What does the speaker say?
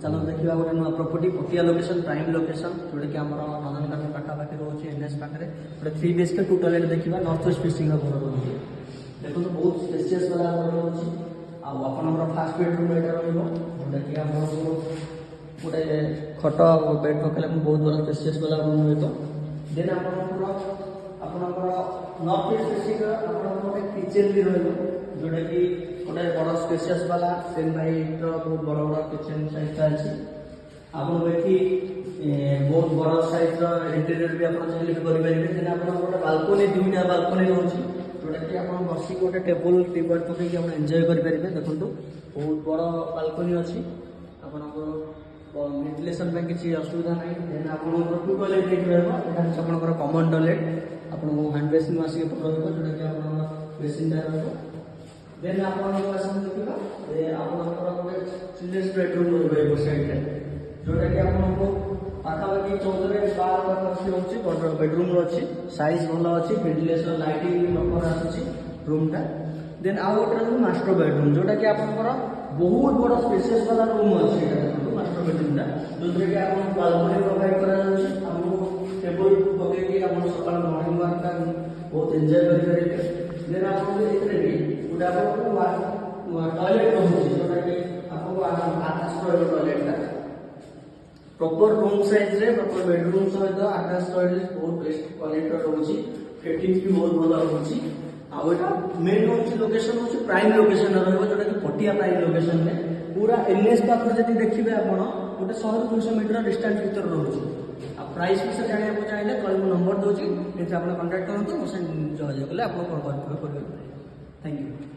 चलो देखा गोटे नुआ प्रॉपर्टी पटिया लोकेशन प्राइम लोकेशन जोटा कि आम नंदनकानन पाखापाखि रोचे एनएच पाखे गोटे 3 BHK 2 टॉयलेट देखा नॉर्थ वेस्ट फेसिंग घर रोचे देखो तो बहुत स्पेशियस वाला घर रोचे आपंकर फास्ट बेडरूम यहाँ रोटा कि आम गोटे खट बेड पकड़े बहुत बड़ा स्पेशियस वाला रूम रहा देन आपंकर नॉर्थ वेस्ट फेसिंग गोटे किचेन भी रोटा कि गोटे बड़ स्पेशियस वाला 10x8 बहुत बड़ बड़ किचेन साइज अच्छी आपको ये बहुत बड़ साइज इंटेरियर भी आप चाहिए करेंगे आप गोटे बालकोनी 2टा बालकोनी रोचे जोटा कि आप बस गोटे टेबुल टीपॉट पकईकि आप एंजॉय करेंगे देखो बहुत बड़ बालकोनी अच्छी आपंकर वेंटिलेशन में किसी असुविधा ना देन आप 2 टॉयलेट देखिए कमन टॉयलेट आपको हैंड बेसिन आसिक जोटा कि आप बेसिनटा रहा देन आपको देखा गोटे चिल्ड्रेन्स बेडरूम रही साइड जोटा कि आपको पाखापाखि 14 बेडरूम अच्छी साइज भल अच्छी वेंटिलेशन लाइटिंग नंबर आसूसी रूमटा देन आउ गोटे मास्टर बेडरूम जोटा कि आपंकर बहुत बड़ स्पेशियस वाला रूम अच्छी मास्टर बेडरूमटा जो कि आप बालकनी प्रोवाइड कर टेबुल पकईकि आप सकाल मॉर्निंग वाक बहुत एंजॉय करेंगे देन आपको टॉयलेट रोचे जोटा कि आपको आकाश टॉयलेटा प्रॉपर रूम साइज रे प्रॉपर बेडरूम सहित आकाश टॉयलेट बहुत बेस्ट क्वालिटी रोचे फिटिंग भी बहुत भल रोचे आटा मेन हूँ लोकेशन हूँ प्राइम लोकेशन रोटा कि पटिया प्राइम लोकेशन में पूरा एनएच पाखे जब देखिए आप गोटे 100-200 मीटर डिस्टेंस भर रोचे प्राइस विषय जानने चाहिए कल नंबर दूसरी आप कंटाक्ट करूँ मुझे जोगाजोग कले आप थैंक यू।